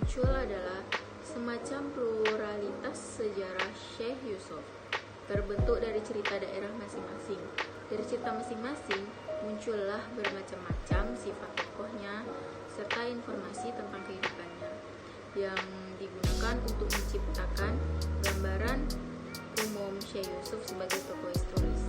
muncul adalah semacam pluralitas sejarah Syekh Yusuf, terbentuk dari cerita daerah masing-masing. Dari cerita masing-masing muncullah bermacam-macam sifat tokohnya serta informasi tentang kehidupannya yang digunakan untuk menciptakan gambaran umum Syekh Yusuf sebagai tokoh historis.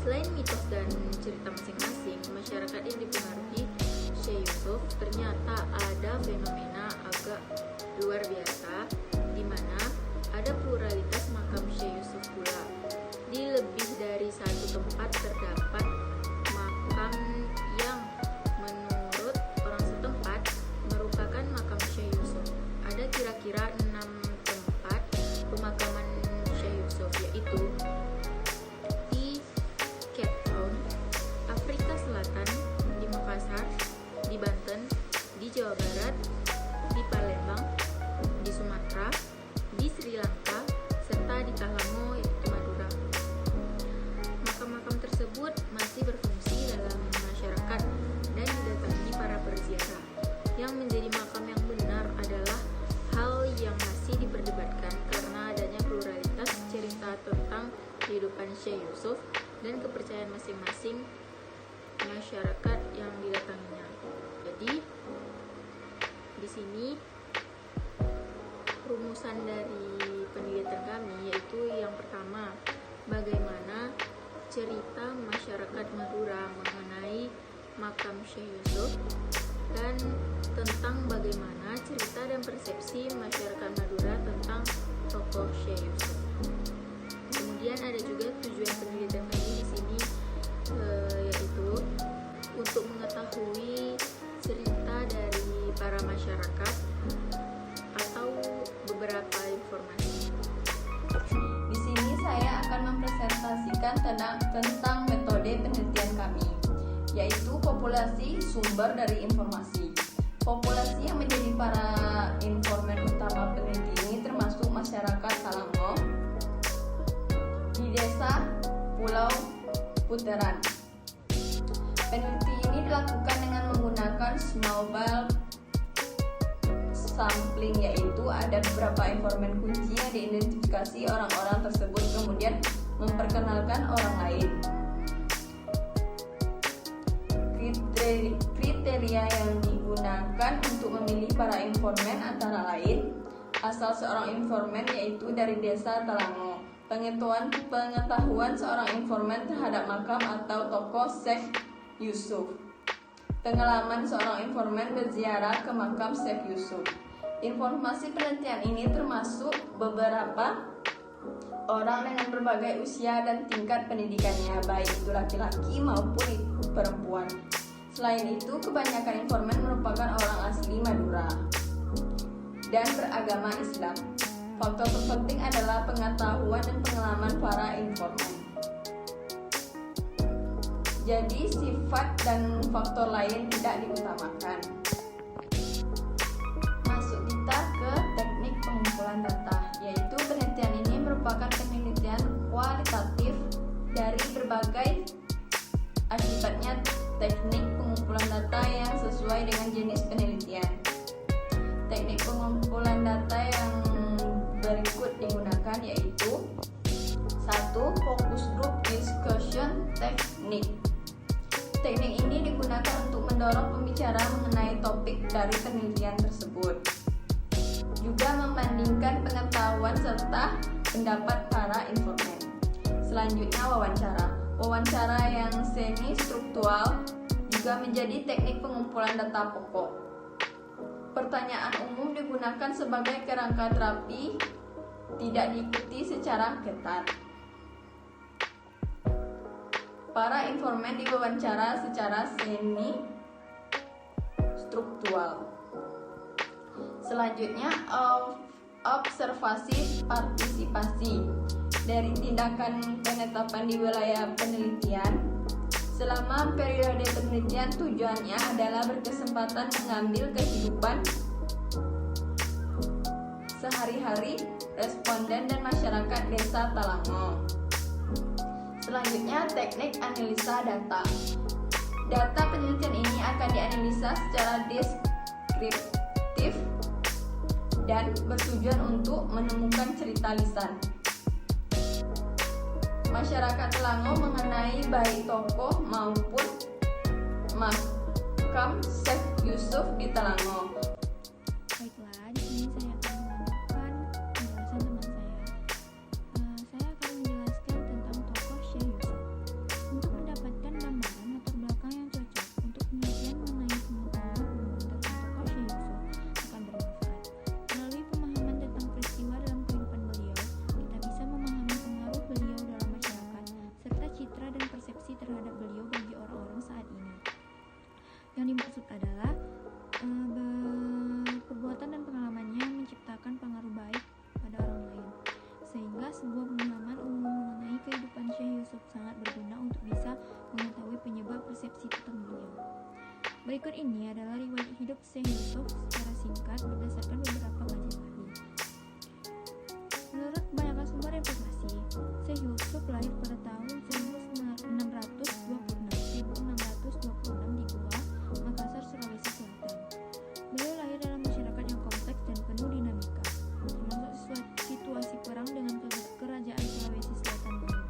Selain mitos dan cerita masing-masing, masyarakat yang dipengaruhi Syekh Yusuf ternyata ada fenomena agak luar biasa, di mana ada pluralitas makam Syekh Yusuf pula. Di lebih dari satu tempat terdapat makam yang menurut orang setempat merupakan makam Syekh Yusuf. Ada kira-kira 6 tempat pemakaman Syekh Yusuf, yaitu di Cape Town, Afrika Selatan, di Makassar, di Banten, di Jawa Barat, di Palembang, di Sumatera, di Sri Lanka, serta di Kalango, yaitu Madura. Makam-makam tersebut masih berfungsi dalam masyarakat dan didatangi para berziarah. Yang menjadi makam yang benar adalah hal yang masih diperdebatkan karena adanya pluralitas cerita tentang kehidupan Syekh Yusuf dan kepercayaan masing-masing masyarakat yang didatanginya. Jadi di sini rumusan dari penelitian kami yaitu yang pertama, bagaimana cerita masyarakat Madura mengenai makam Syekh Yusuf, dan tentang bagaimana cerita dan persepsi masyarakat Madura tentang tokoh Syekh Yusuf. Kemudian ada juga tujuan penelitian kami di sini yaitu untuk mengetahui cerita dari para masyarakat atau beberapa informasi. Di sini saya akan mempresentasikan tentang metode penelitian kami, yaitu populasi sumber dari informasi. Populasi yang menjadi para informan utama peneliti ini termasuk masyarakat Salango di desa Pulau Puteran. Peneliti ini dilakukan dengan menggunakan snowball sampling, yaitu ada beberapa informan kunci yang diidentifikasi orang-orang tersebut kemudian memperkenalkan orang lain. Kriteria yang digunakan untuk memilih para informan antara lain asal seorang informan yaitu dari desa Talango, pengetahuan seorang informan terhadap makam atau tokoh Syekh Yusuf, pengalaman seorang informan berziarah ke makam Syekh Yusuf. Informasi penelitian ini termasuk beberapa orang dengan berbagai usia dan tingkat pendidikannya, baik itu laki-laki maupun perempuan. Selain itu, kebanyakan informan merupakan orang asli Madura dan beragama Islam. Faktor terpenting adalah pengetahuan dan pengalaman para informan. Jadi, sifat dan faktor lain tidak diutamakan. Masuk kita ke teknik pengumpulan data, yaitu penelitian ini merupakan penelitian kualitatif dari berbagai akibatnya teknik pengumpulan data yang sesuai dengan jenis penelitian. Teknik pengumpulan data yang berikut digunakan yaitu 1. Focus group discussion technique. Teknik ini digunakan untuk mendorong pembicara mengenai topik dari penelitian tersebut. Juga membandingkan pengetahuan serta pendapat para informan. Selanjutnya wawancara. Wawancara yang semi-struktural juga menjadi teknik pengumpulan data pokok. Pertanyaan umum digunakan sebagai kerangka terapi, tidak diikuti secara ketat. Para informan diwawancara secara semi-struktural. Selanjutnya, observasi partisipasi. Dari tindakan penetapan di wilayah penelitian, selama periode penelitian tujuannya adalah berkesempatan mengambil kehidupan sehari-hari responden dan masyarakat desa Talango. Selanjutnya, teknik analisa data. Data penelitian ini akan dianalisa secara deskriptif dan bertujuan untuk menemukan cerita lisan masyarakat Selangor mengenai baik tokoh maupun makam Syekh Yusuf di Selangor. Baiklah, di sini saya akan melanjutkan penjelasan teman saya. Saya akan menjelaskan tentang tokoh Syekh Yusuf. Untuk mendapatkan gambaran latar belakang yang cocok untuk penelitian mengenai pengetahuan umum tentang tokoh Syekh Yusuf akan bermanfaat. Melalui pemahaman tentang peristiwa dalam kehidupan beliau, kita bisa memahami pengaruh beliau dalam masyarakat serta citra dan persepsi terhadap beliau bagi orang-orang saat ini. Yang dimaksud adalah perbuatan dan pengalamannya menciptakan pengaruh baik pada orang lain, sehingga sebuah pemahaman umum mengenai kehidupan Syekh Yusuf sangat berguna untuk bisa mengetahui penyebab persepsi tentang beliau. Berikut ini adalah riwayat hidup Syekh Yusuf secara singkat berdasarkan beberapa kajian ahli. Menurut kebanyakan sumber informasi, Syekh Yusuf lahir pada tahun 1626 di Goa, Makassar, Sulawesi Selatan. Beliau lahir dalam masyarakat yang kompleks dan penuh dinamika, termasuk situasi perang dengan kerajaan Sulawesi Selatan dulu.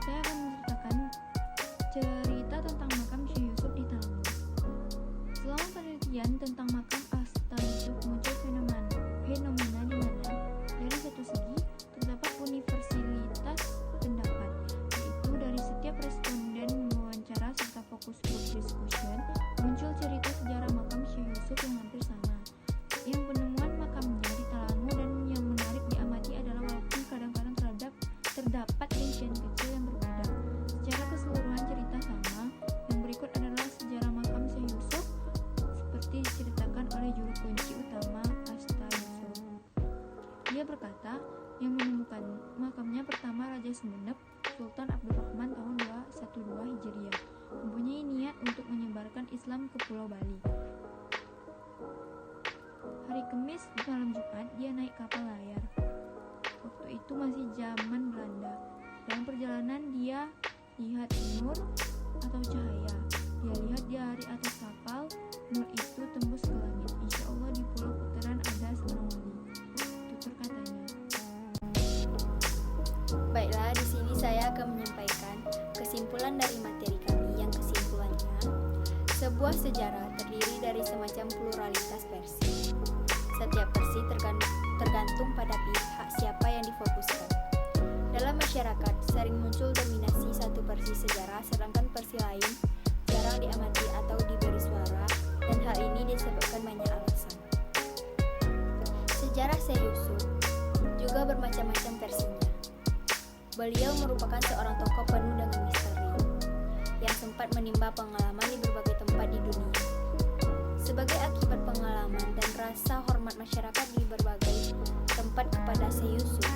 Saya akan menceritakan cerita tentang makam Syekh Yusuf di Selangor. Selama penelitian tentang makam Asta Yusuf muncul fenomena di mana dari satu segi terdapat universalitas pendapat, yaitu dari setiap responden mewawancara serta fokus group discussion muncul cerita sejarah makam Syekh Yusuf yang hampir sama. Yang penemuan makamnya di Selangor dan yang menarik diamati adalah walaupun kadang-kadang terdapat rincian kecil yang berbeda, secara keseluruhan cerita sama. Yang berikut adalah sejarah makam Syekh Yusuf seperti diceritakan oleh juru kunci utama Asta Yusuf. Dia berkata, yang menemukan makamnya pertama Raja Sumeneb, Sultan Abdurrahman tahun 212 Hijriah, mempunyai niat untuk menyebarkan Islam ke Pulau Bali. Hari Kamis malam Jumat dia naik kapal layar. Waktu itu masih zaman Belanda. Dalam perjalanan dia lihat nur atau cahaya. Dia lihat di hari atas kapal, nur itu tembus ke langit. Insya Allah di Pulau Putaran ada seorang wali. Tutur katanya. Baiklah, di sini saya akan menyampaikan kesimpulan dari materi kami yang kesimpulannya sebuah sejarah terdiri dari semacam pluralitas versi. Setiap versi tergantung pada pihak siapa yang difokuskan. Dalam masyarakat sering muncul dominasi satu versi sejarah sedangkan versi lain jarang diamati atau diberi suara, dan hal ini disebabkan banyak alasan. Sejarah Syekh Yusuf juga bermacam-macam versinya. Beliau merupakan seorang tokoh penuh dengan misteri yang sempat menimba pengalaman di berbagai tempat di dunia. Sebagai akibat pengalaman dan rasa hormat masyarakat di berbagai tempat kepada Syekh Yusuf,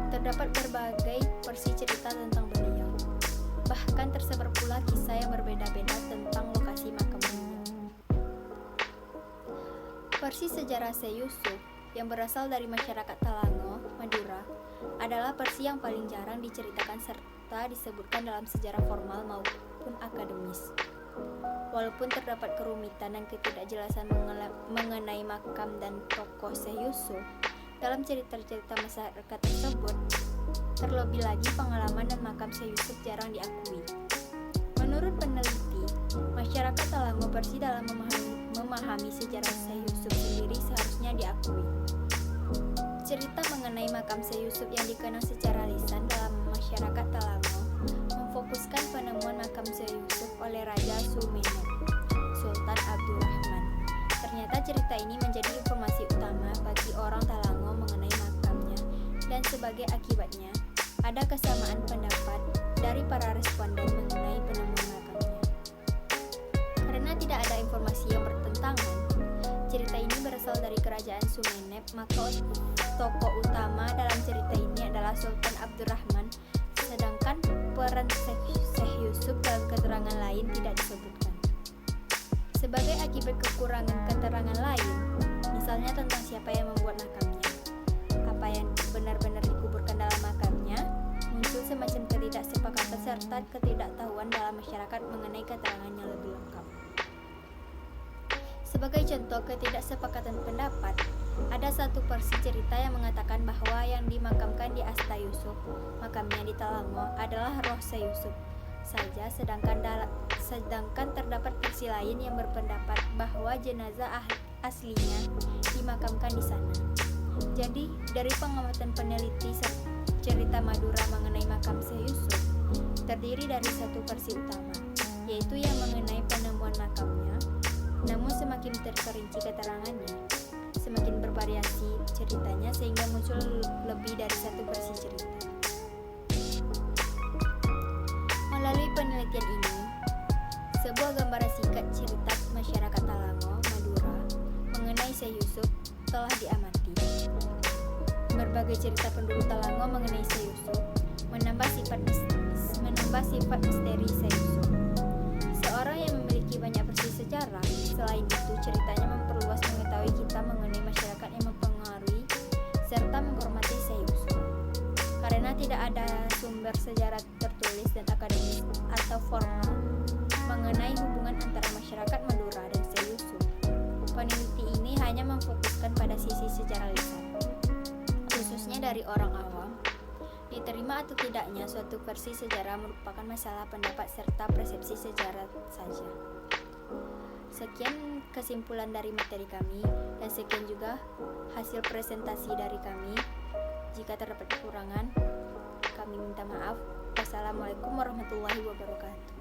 terdapat berbagai versi cerita tentang beliau. Bahkan tersebar pula kisah yang berbeda-beda tentang lokasi makam beliau. Versi sejarah Syekh Yusuf yang berasal dari masyarakat Selangor, Madura, adalah versi yang paling jarang diceritakan serta disebutkan dalam sejarah formal maupun akademis. Walaupun terdapat kerumitan dan ketidakjelasan mengenai makam dan tokoh Syekh Yusuf dalam cerita-cerita masyarakat tersebut, terlebih lagi pengalaman dan makam Syekh Yusuf jarang diakui. Menurut peneliti, masyarakat Selangor bersih dalam memahami sejarah Syekh Yusuf sendiri seharusnya diakui. Cerita mengenai makam Syekh Yusuf yang dikenal secara lisan dalam masyarakat Selangor memfokuskan penemuan makam Syekh Yusuf oleh Raja Sumeneb, Sultan Abdurrahman. Ternyata cerita ini menjadi informasi utama bagi orang Selangor mengenai makamnya, dan sebagai akibatnya ada kesamaan pendapat dari para responden mengenai penemuan makamnya. Karena tidak ada informasi yang bertentangan, cerita ini berasal dari kerajaan Sumeneb, maka tokoh utama dalam cerita ini adalah Sultan Abdurrahman, sedangkan peran Syekh Yusuf dalam keterangan lain tidak disebutkan. Sebagai akibat kekurangan keterangan lain, misalnya tentang siapa yang membuat makamnya, apa yang benar-benar dikuburkan dalam makamnya, muncul semacam ketidaksepakatan serta ketidaktahuan dalam masyarakat mengenai keterangan yang lebih lengkap. Sebagai contoh ketidaksepakatan pendapat, ada satu versi cerita yang mengatakan bahwa yang dimakamkan di Asta Yusuf, makamnya di Talangmo, adalah roh Syekh Yusuf saja, sedangkan terdapat versi lain yang berpendapat bahwa jenazah aslinya dimakamkan di sana. Jadi, dari pengamatan peneliti cerita Madura mengenai makam Syekh Yusuf, terdiri dari satu versi utama, yaitu yang mengenai penemuan makamnya. Namun semakin terperinci keterangannya, semakin bervariasi ceritanya sehingga muncul lebih dari satu versi cerita. Melalui penelitian ini, sebuah gambaran singkat cerita masyarakat Talangmo, Madura mengenai Syekh Yusuf telah diamati. Berbagai cerita penduduk Talangmo mengenai Syekh Yusuf menambah sifat misteri Syekh Yusuf. Seorang yang memiliki banyak versi sejarah, selain itu ceritanya memperluas mengetahui kita mengenai masyarakat yang mempengaruhi serta menghormati Syekh Yusuf. Karena tidak ada sumber sejarah tertulis dan akademis atau formal mengenai hubungan antara masyarakat Madura dan Syekh Yusuf, peneliti ini hanya memfokuskan pada sisi sejarah lisan, khususnya dari orang awam. Diterima atau tidaknya suatu versi sejarah merupakan masalah pendapat serta persepsi sejarah saja. Sekian kesimpulan dari materi kami, dan sekian juga hasil presentasi dari kami. Jika terdapat kekurangan, kami minta maaf. Wassalamualaikum warahmatullahi wabarakatuh.